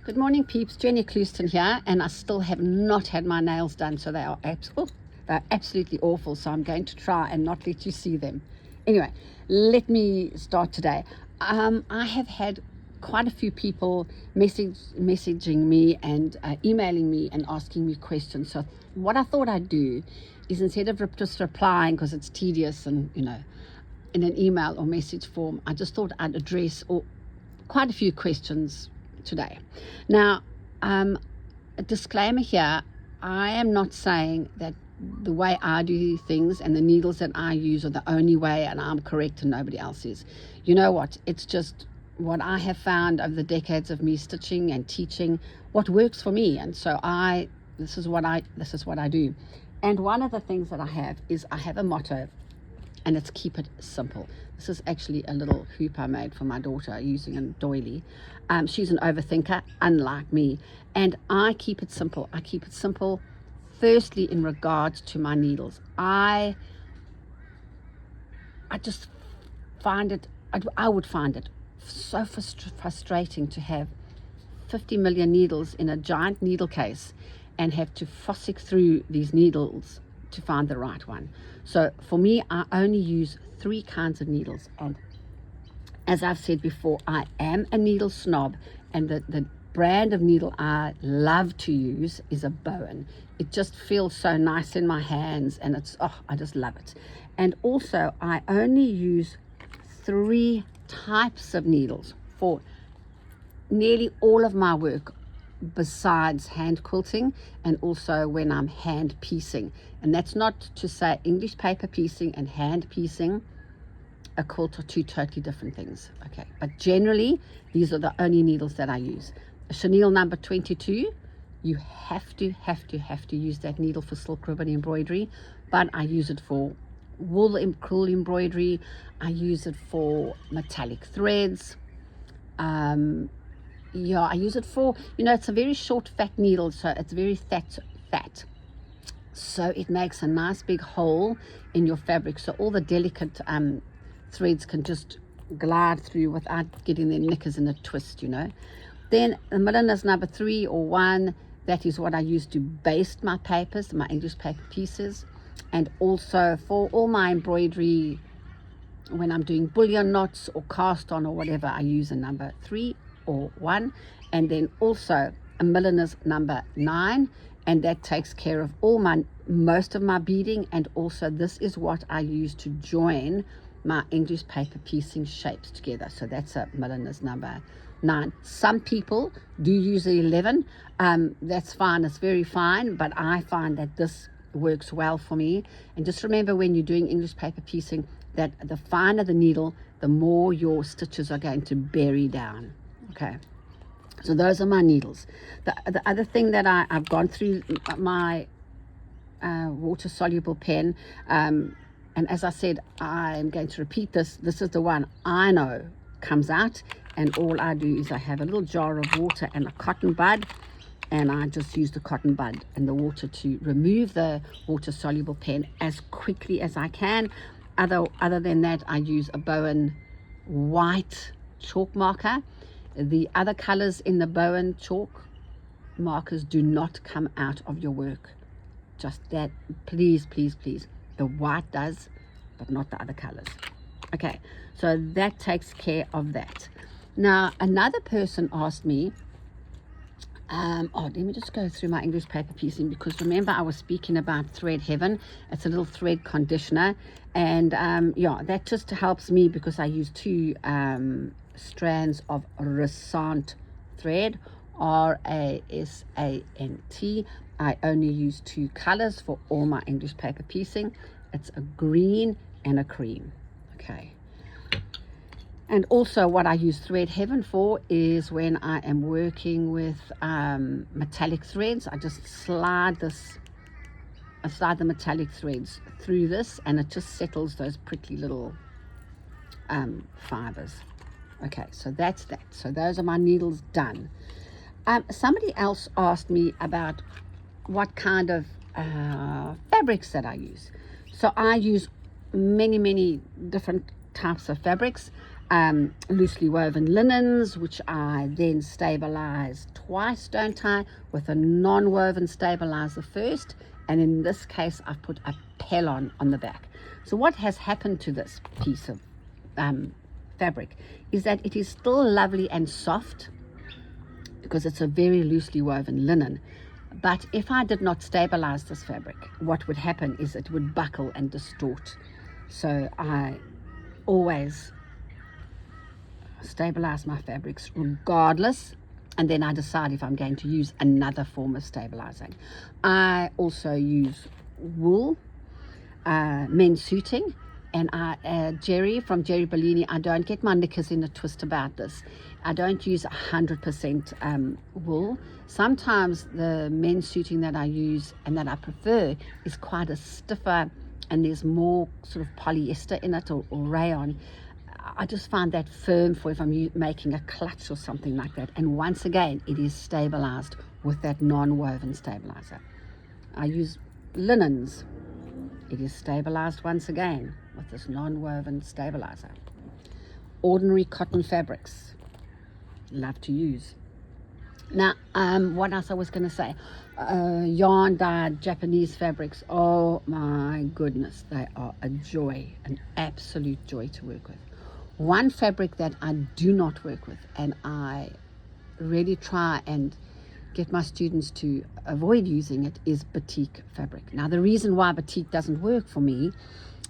Good morning, peeps. Jenny Clouston here, and I still have not had my nails done, so they're absolutely awful. So I'm going to try and not let you see them. Anyway, let me start today. I have had quite a few people messaging me and emailing me and asking me questions. So what I thought I'd do is, instead of just replying because it's tedious and in an email or message form, I just thought I'd address quite a few questions today. Now, a disclaimer here: I am not saying that the way I do things and the needles that I use are the only way and I'm correct and nobody else is. You know what? It's just what I have found over the decades of me stitching and teaching, what works for me. And so this is what I do. And one of the things that I have a motto, and it's keep it simple. This is actually a little hoop I made for my daughter using a doily. She's an overthinker, unlike me, and I keep it simple. I keep it simple, firstly, in regards to my needles. I just find it, I would find it so frustrating to have 50 million needles in a giant needle case and have to fossick through these needles to find the right one. So for me, I only use 3 kinds of needles, and as I've said before, I am a needle snob, and the brand of needle I love to use is a Bowen. It just feels so nice in my hands, and I just love it. And also, I only use 3 types of needles for nearly all of my work, besides hand quilting and also when I'm hand piecing. And that's not to say English paper piecing and hand piecing a quilt are 2 totally different things, okay? But generally, these are the only needles that I use. A chenille number 22, you have to use that needle for silk ribbon embroidery, but I use it for wool embroidery. I use it for metallic threads. I use it for, it's a very short fat needle, so it's very fat. So it makes a nice big hole in your fabric, so all the delicate threads can just glide through without getting their knickers in a twist, Then the milliner's number 3 or 1, that is what I use to baste my papers, my English paper pieces. And also for all my embroidery, when I'm doing bullion knots or cast on or whatever, I use a number 3 or 1. And then also a milliner's number 9, and that takes care of most of my beading. And also this is what I use to join my English paper piecing shapes together. So that's a milliner's number 9. Some people do use the 11. That's fine, it's very fine, but I find that this works well for me. And just remember, when you're doing English paper piecing, that the finer the needle, the more your stitches are going to bury down. Okay, so those are my needles. The other thing that I've gone through my water soluble pen, and as I said, I'm going to repeat this. This is the one I know comes out, and all I do is I have a little jar of water and a cotton bud, and I just use the cotton bud and the water to remove the water soluble pen as quickly as I can. Other than that, I use a Bowen white chalk marker. The other colors in the Bowen chalk markers do not come out of your work. Just that, please. The white does, but not the other colors. Okay, so that takes care of that. Now, another person asked me, let me just go through my English paper piecing, because remember I was speaking about Thread Heaven. It's a little thread conditioner, and that just helps me because I use 2 strands of Rasant thread, RASANT. I only use 2 colors for all my English paper piecing. It's a green and a cream. Okay. And also what I use Thread Heaven for is when I am working with metallic threads. I just slide the metallic threads through this, and it just settles those prickly little fibers. Okay, so that's that. So those are my needles done. Somebody else asked me about what kind of fabrics that I use. So I use many different types of fabrics. loosely woven linens, which I then stabilize twice, don't I, with a non-woven stabilizer first, and in this case I've put a Pellon on the back. So what has happened to this piece of fabric is that it is still lovely and soft because it's a very loosely woven linen. But if I did not stabilize this fabric, what would happen is it would buckle and distort. So I always stabilize my fabrics regardless, and then I decide if I'm going to use another form of stabilizing. I also use wool, men's suiting, and Jerry from Jerry Bellini, I don't get my knickers in a twist about this. I don't use 100% wool. Sometimes the men's suiting that I use and that I prefer is quite a stiffer, and there's more sort of polyester in it, or rayon. I just find that firm for if I'm making a clutch or something like that. And once again, it is stabilized with that non-woven stabilizer. I use linens. It is stabilized once again with this non-woven stabilizer. Ordinary cotton fabrics, love to use. Now, what else I was going to say? Yarn dyed Japanese fabrics. Oh my goodness, they are a joy, an absolute joy to work with. One fabric that I do not work with, and I really try and get my students to avoid using it, is batik fabric. Now, the reason why batik doesn't work for me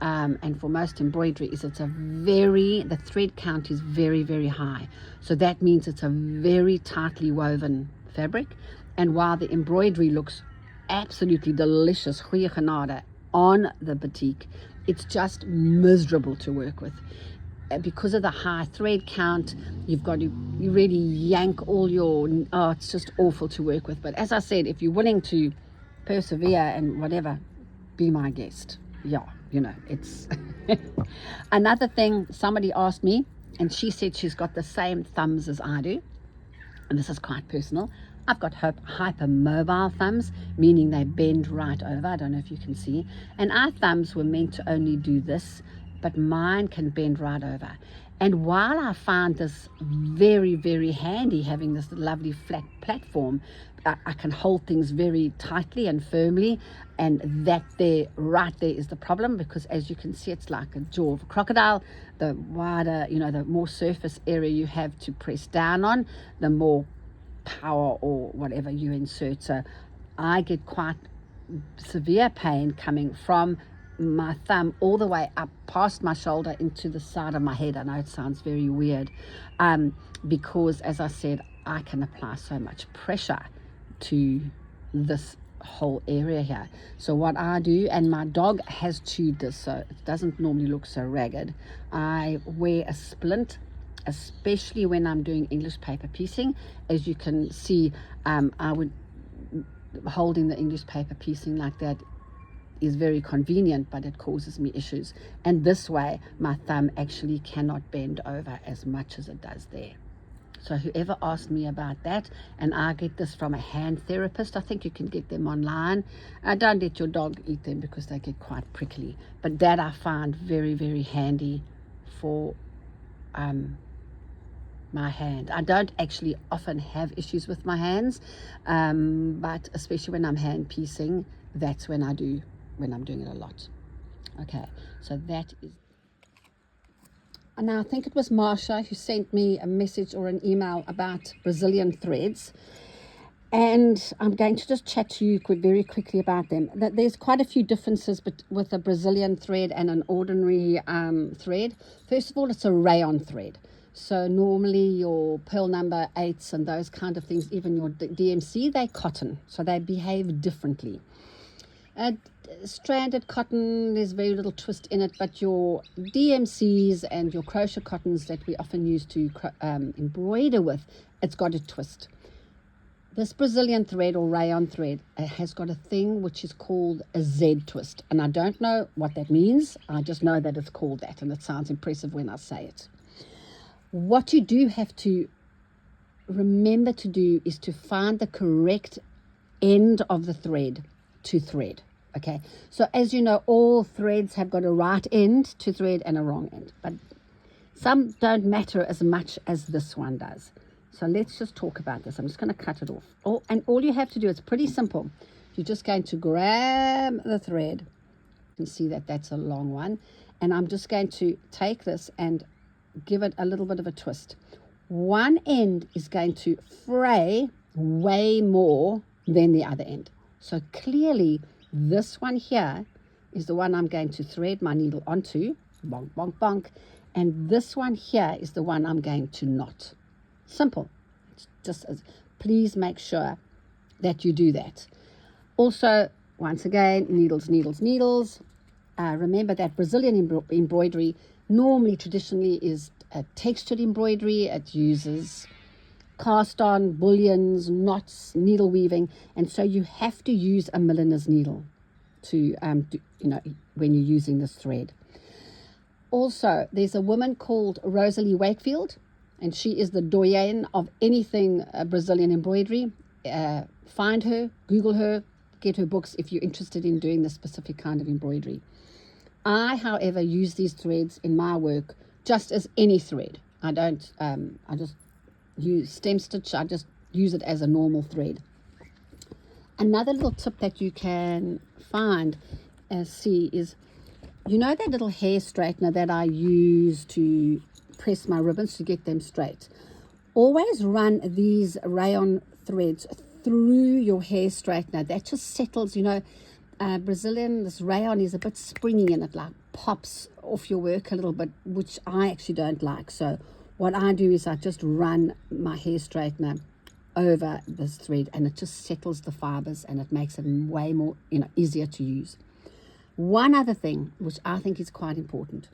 and for most embroidery is the thread count is very, very high. So that means it's a very tightly woven fabric. And while the embroidery looks absolutely delicious, goeie genade, on the batik, it's just miserable to work with. Because of the high thread count, you really yank all your, it's just awful to work with. But as I said, if you're willing to persevere and whatever, be my guest. Yeah, it's another thing. Somebody asked me, and she said she's got the same thumbs as I do, and this is quite personal. I've got hypermobile thumbs, meaning they bend right over. I don't know if you can see. And our thumbs were meant to only do this, but mine can bend right over. And while I find this very, very handy, having this lovely flat platform, I can hold things very tightly and firmly, and right there is the problem, because as you can see, it's like a jaw of a crocodile. The wider, the more surface area you have to press down on, the more power or whatever you insert. So I get quite severe pain coming from my thumb all the way up past my shoulder into the side of my head. I know it sounds very weird, because as I said, I can apply so much pressure to this whole area here. So what I do, and my dog has chewed this, so it doesn't normally look so ragged, I wear a splint, especially when I'm doing English paper piecing. As you can see, holding the English paper piecing like that is very convenient, but it causes me issues. And this way, my thumb actually cannot bend over as much as it does there. So whoever asked me about that, and I get this from a hand therapist, I think you can get them online. Don't let your dog eat them because they get quite prickly. But that I find very, very handy for my hand. I don't actually often have issues with my hands, but especially when I'm hand piecing, that's when I'm doing it a lot. Okay, so that is. And now I think it was Marsha who sent me a message or an email about Brazilian threads, and I'm going to just chat to you very quickly about them. That there's quite a few differences with a Brazilian thread and an ordinary thread. First of all, it's a rayon thread. So normally your pearl number 8s and those kind of things, even your DMC, they're cotton, so they behave differently. Stranded cotton, there's very little twist in it, but your DMCs and your crochet cottons that we often use to embroider with, it's got a twist. This Brazilian thread or rayon thread has got a thing which is called a Z twist, and I don't know what that means. I just know that it's called that, and it sounds impressive when I say it. What you do have to remember to do is to find the correct end of the thread to thread. Okay, so as you know, all threads have got a right end to thread and a wrong end, but Some don't matter as much as this one does. So let's just talk about this. I'm just going to cut it off. And all you have to do, it's pretty simple. You're just going to grab the thread. You can see that that's a long one. And I'm just going to take this and give it a little bit of a twist. One end is going to fray way more than the other end. So clearly, this one here is the one I'm going to thread my needle onto. Bonk, bonk, bonk. And this one here is the one I'm going to knot. Simple. It's just as, please make sure that you do that. Also, once again, needles, needles, needles. Remember that Brazilian embroidery normally, traditionally, is a textured embroidery. It uses cast on, bullions, knots, needle weaving. And so you have to use a milliner's needle to, when you're using this thread. Also, there's a woman called Rosalie Wakefield, and she is the doyenne of anything Brazilian embroidery. Find her, Google her, get her books if you're interested in doing this specific kind of embroidery. I, however, use these threads in my work just as any thread. I just use stem stitch. I just use it as a normal thread. Another little tip that you can find, see, is, you know that little hair straightener that I use to press my ribbons to get them straight? Always run these rayon threads through your hair straightener. That just settles, Brazilian, this rayon is a bit springy and it like pops off your work a little bit, which I actually don't like. So what I do is I just run my hair straightener over this thread and it just settles the fibers and it makes it way more, easier to use. One other thing, which I think is quite important,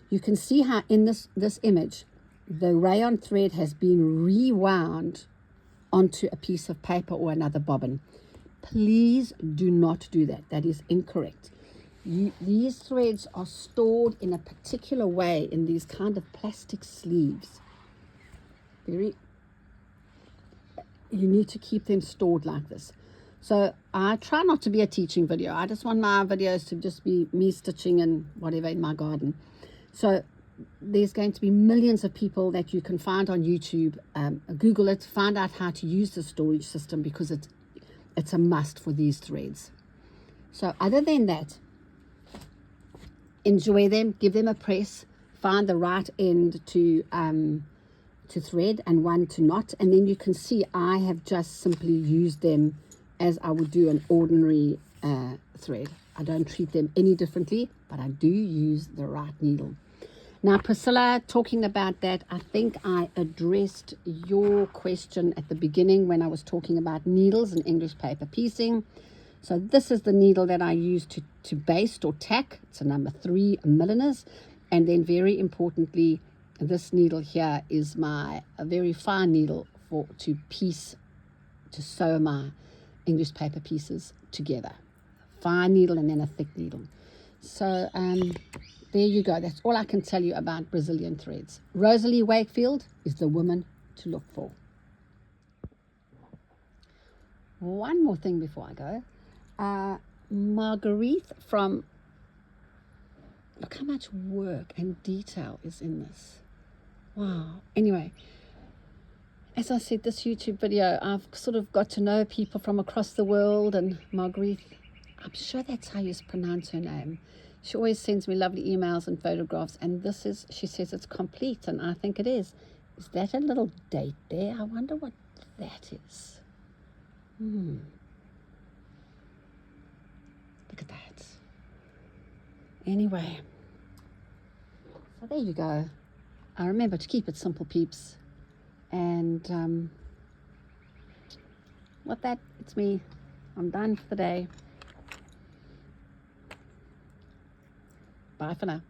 you can see how in this image, the rayon thread has been rewound onto a piece of paper or another bobbin. Please do not do that. That is incorrect. These threads are stored in a particular way in these kind of plastic sleeves. You need to keep them stored like this. So I try not to be a teaching video. I just want my videos to just be me stitching and whatever in my garden. So there's going to be millions of people that you can find on YouTube. Google it, find out how to use the storage system, because it's a must for these threads. So other than that, enjoy them, give them a press, find the right end to thread and one to knot, and then you can see I have just simply used them as I would do an ordinary thread. I don't treat them any differently, but I do use the right needle. Now, Priscilla, talking about that, I think I addressed your question at the beginning when I was talking about needles and English paper piecing. So this is the needle that I use to baste or tack. It's a number 3 milliner's. And then very importantly, this needle here is a very fine needle to sew my English paper pieces together. Fine needle and then a thick needle. So there you go. That's all I can tell you about Brazilian threads. Rosalie Wakefield is the woman to look for. One more thing before I go. Marguerite from, look how much work and detail is in this. Wow. Anyway, as I said, this YouTube video, I've sort of got to know people from across the world, and Marguerite, I'm sure that's how you pronounce her name. She always sends me lovely emails and photographs, and this is, she says it's complete, and I think it is. Is that a little date there? I wonder what that is. Look at that. Anyway, so there you go. Remember to keep it simple, peeps. And with that, it's me. I'm done for the day. Bye for now.